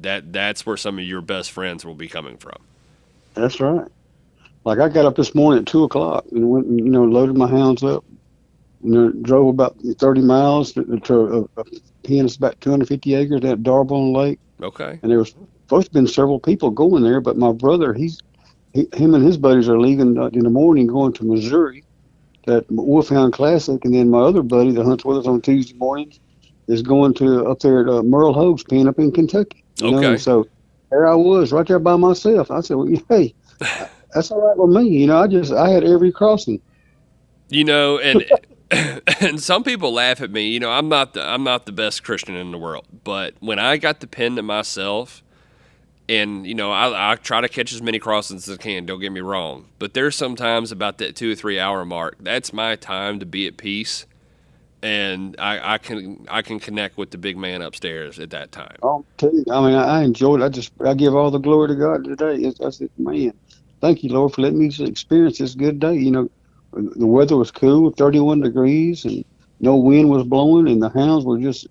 that's where some of your best friends will be coming from. That's right. Like I got up this morning at 2:00 and went and loaded my hounds up, drove about 30 miles to a pen that's about 250 acres down at Darbone Lake. Okay. And there was supposed to have been several people going there, but my brother, him and his buddies are leaving in the morning going to Missouri, that Wolfhound Classic, and then my other buddy that hunts with us on Tuesday mornings is going to up there at Merle Hogue's pen up in Kentucky. Okay. So there I was right there by myself. I said, well, hey, that's all right with me. I had every crossing. And and some people laugh at me. I'm not the best Christian in the world, but when I got the pen to myself, and I try to catch as many crossings as I can. Don't get me wrong, but there's sometimes about that 2 or 3 hour mark. That's my time to be at peace, and I can connect with the big man upstairs at that time. I'll tell you, I enjoyed it. I give all the glory to God today. I said, man, thank you, Lord, for letting me experience this good day. The weather was cool, 31 degrees, and no wind was blowing, and the hounds were just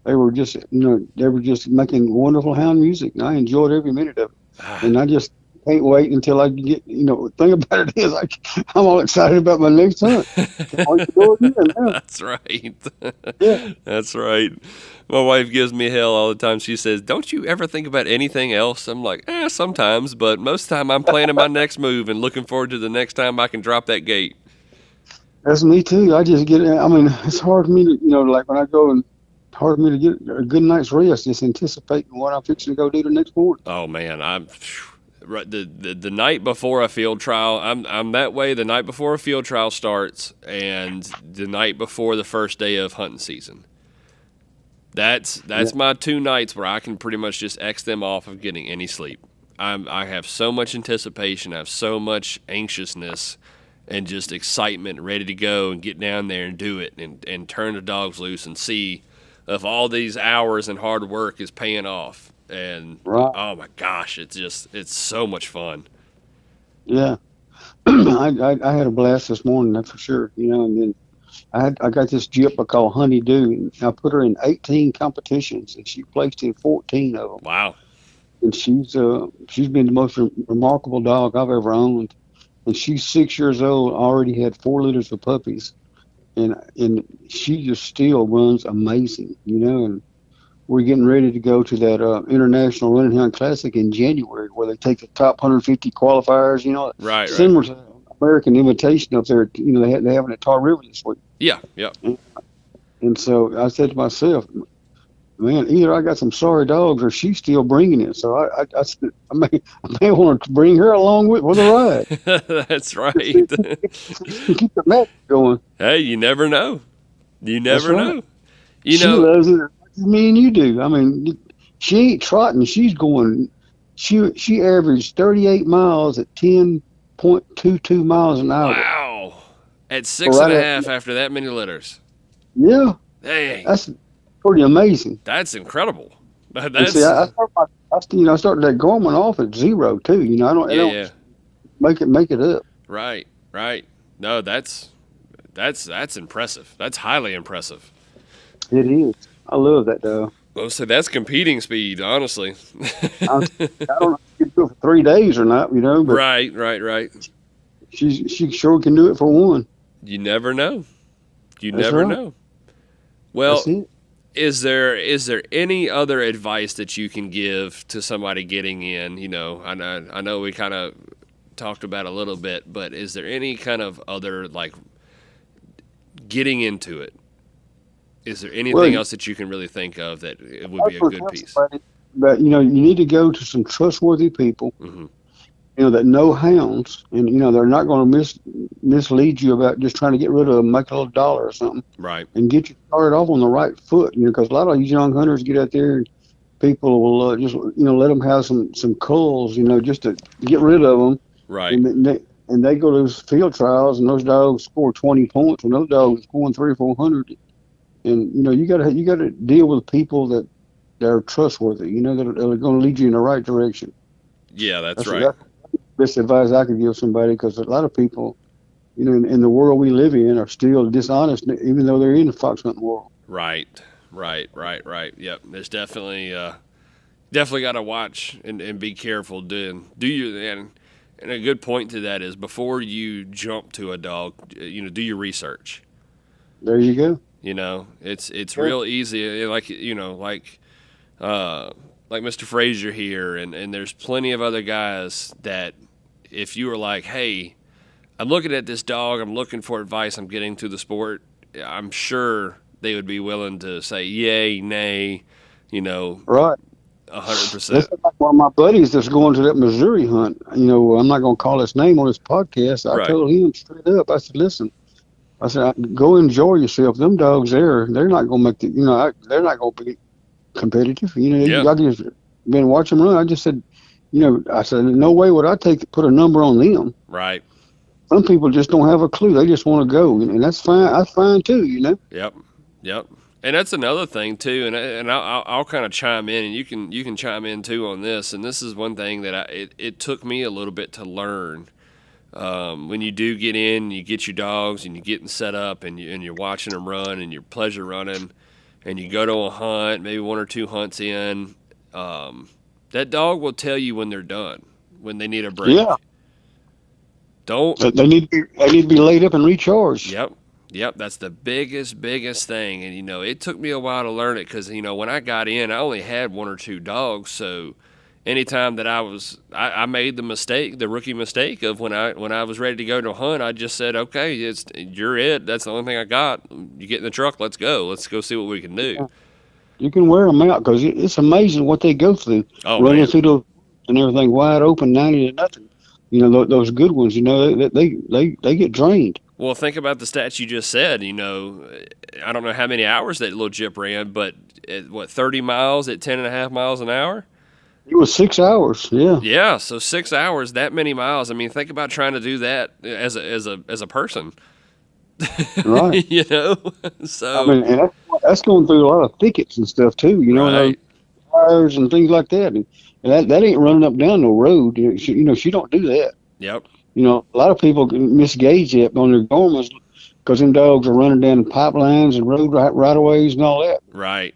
they were just, they were just making wonderful hound music. And I enjoyed every minute of it. Ah, And I just can't wait until I can get, the thing about it is I'm all excited about my next hunt. Can't wait to go again now. that's right. Yeah. That's right. My wife gives me hell all the time. She says, "Don't you ever think about anything else?" I'm like, sometimes, but most of the time I'm planning my next move and looking forward to the next time I can drop that gate. That's me too. I just get, I mean, it's hard for me to, like when I go and hard for me to get a good night's rest, just anticipating what I'm fixing to go do the next morning. Oh man, I'm right the night before a field trial. I'm that way the night before a field trial starts and the night before the first day of hunting season. That's Yeah. my 2 nights where I can pretty much just X them off of getting any sleep. I have so much anticipation, I have so much anxiousness and just excitement, ready to go and get down there and do it and turn the dogs loose and see if all these hours and hard work is paying off. And Right. oh my gosh, it's so much fun. Yeah. I had a blast this morning, that's for sure. And then I got this gyp I call Honeydew, and I put her in 18 competitions, and she placed in 14 of them. Wow. And she's been the most remarkable dog I've ever owned. And she's 6 years old, already had 4 litters of puppies, and she just still runs amazing, And we're getting ready to go to that International Running Hound Classic in January, where they take the top 150 qualifiers, Right. similar to American Invitation up there. They have it at Tar River this week. Yeah. Yep. And so I said to myself, man, either I got some sorry dogs or she's still bringing it. So I may want to bring her along for the ride. That's right. Keep the match going. Hey, you never know. You That's never right. know. She loves it as much as me and you do. I mean, she ain't trotting. She's going. She averaged 38 miles at 10.22 miles an hour. Wow. At 6.5 after that many litters. Yeah, Dang. that's pretty amazing. That's incredible. And That's see, I started that Gorman off at 0 too. I don't yeah. make it up. Right. No, that's impressive. That's highly impressive. It is. I love that though. Well, so that's competing speed, honestly. I don't know if she can do it for 3 days or not, but Right. she sure can do it for one. You never know. You That's never right. know. Well, That's it. is there any other advice that you can give to somebody getting in? I know we kind of talked about a little bit, but is there any kind of other like getting into it? Is there anything else that you can really think of that it would be a good piece? But you need to go to some trustworthy people, Mm-hmm. That know hounds, and they're not going to mislead you about just trying to get rid of them, make a little dollar or something, Right. and get you started off on the right foot. Because a lot of these young hunters get out there, and people will just let them have some culls, just to get rid of them. Right. And they go to those field trials, and those dogs score 20 points, and those dogs are scoring 300 or 400. And you got to deal with people that are trustworthy. That are going to lead you in the right direction. Yeah, that's right. That's the best advice I could give somebody, because a lot of people, in the world we live in, are still dishonest, even though they're in the fox hunting world. Right. Yep. There's definitely got to watch and be careful. Do you and a good point to that is before you jump to a dog, do your research. There you go. It's real easy. Like Mr. Frasier here, and there's plenty of other guys that if you were like, hey, I'm looking at this dog, I'm looking for advice, I'm getting to the sport, I'm sure they would be willing to say yay, nay, Right. 100%. That's like one of my buddies that's going to that Missouri hunt. I'm not going to call his name on his podcast. I told him straight up, I said, listen, go enjoy yourself. Them dogs they're not going to make they're not going to be competitive. I just been watching them run. I just said, I said, no way would I put a number on them. Right. Some people just don't have a clue. They just want to go, and that's fine. That's fine too. Yep. And that's another thing too. And I'll kind of chime in, and you can chime in too on this. And this is one thing that it took me a little bit to learn. When you do get in, you get your dogs, and you're getting set up, and you're watching them run, and you're pleasure running. and you go to a hunt, maybe 1 or 2 hunts in, that dog will tell you when they're done, when they need a break. Yeah. Don't. They need to be laid up and recharged. Yep. Yep, that's the biggest thing. And, it took me a while to learn it because, when I got in, I only had 1 or 2 dogs. So anytime that I made the rookie mistake of when I was ready to go to a hunt, I just said, okay, you're it. That's the only thing I got. You get in the truck, let's go. Let's go see what we can do. Yeah. You can wear them out because it's amazing what they go through. Oh, running man. through those and everything wide open, 90 to nothing. Those good ones. They get drained. Well, think about the stats you just said. I don't know how many hours that little Jip ran, but 30 miles at 10.5 miles an hour? It was 6 hours. Yeah. Yeah, so 6 hours, that many miles. I mean, think about trying to do that as a person. Right. So. I mean, and that's going through a lot of thickets and stuff too. Right. Fires and things like that. And that ain't running up down no road. She don't do that. Yep. A lot of people misgauge it on their Gormans because them dogs are running down pipelines and road right-of-ways and all that. Right.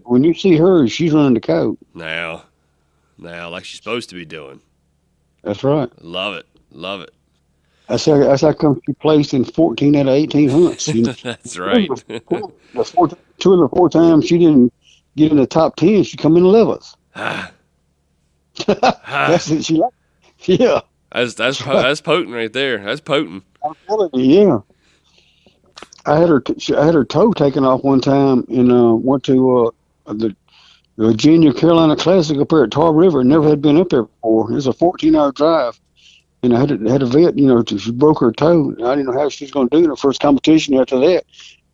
When you see her, she's running the code. Now, like she's supposed to be doing. That's right. Love it. That's how come she placed in 14 out of 18 hunts. That's right. 2 of the 4 times she didn't get in the top 10, she come in 11th. That's it. Yeah. That's potent right there. That's potent. I'm telling you, yeah. I had her toe taken off one time and went to the Virginia Carolina Classic up there at Tar River. Never had been up there before. It was a 14-hour drive, and I had a vet. She broke her toe. I didn't know how she was going to do in her first competition after that.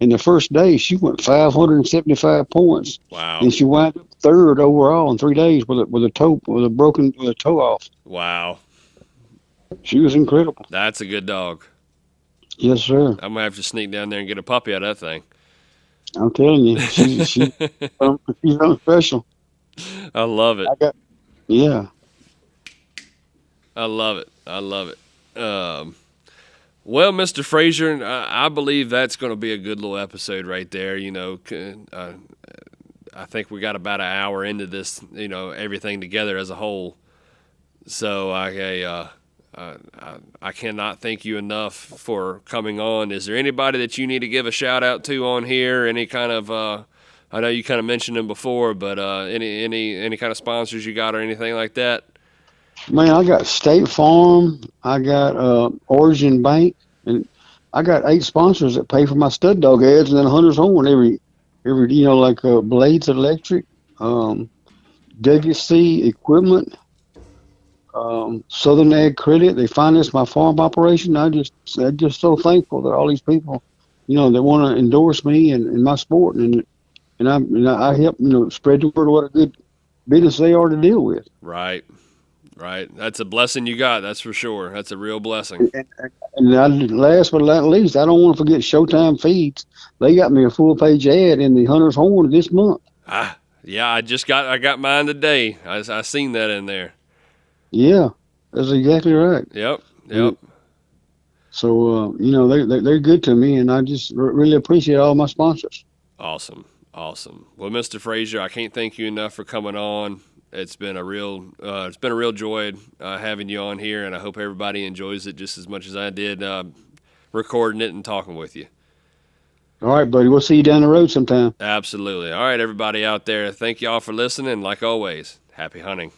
And the first day, she went 575 points. Wow. And she wound up 3rd overall in 3 days with a toe off. Wow. She was incredible. That's a good dog. Yes, sir. I'm gonna have to sneak down there and get a puppy out of that thing. I'm telling you, she's something special. I love it. Yeah. I love it. Well, Mr. Frasier, I believe that's going to be a good little episode right there. I think we got about an hour into this, everything together as a whole. So I cannot thank you enough for coming on. Is there anybody that you need to give a shout out to on here? Any kind of, I know you kind of mentioned them before, but any kind of sponsors you got or anything like that? Man, I got State Farm, I got Origin Bank, and I got 8 sponsors that pay for my stud dog ads, and then Hunter's Horn every like Blades Electric, WC Equipment, Southern Ag Credit. They finance my farm operation. I'm just so thankful that all these people, they want to endorse me and my sport, and I help spread the word of what a good business they are to deal with. Right. That's a blessing you got. That's for sure. That's a real blessing. And last but not least, I don't want to forget Showtime Feeds. They got me a full-page ad in the Hunter's Horn this month. Yeah, I got mine today. I seen that in there. Yeah, that's exactly right. Yep. So they're good to me, and I just really appreciate all my sponsors. Awesome. Well, Mr. Frasier, I can't thank you enough for coming on. It's been a real joy having you on here, and I hope everybody enjoys it just as much as I did recording it and talking with you. All right, buddy. We'll see you down the road sometime. Absolutely. All right, everybody out there, thank you all for listening. Like always, happy hunting.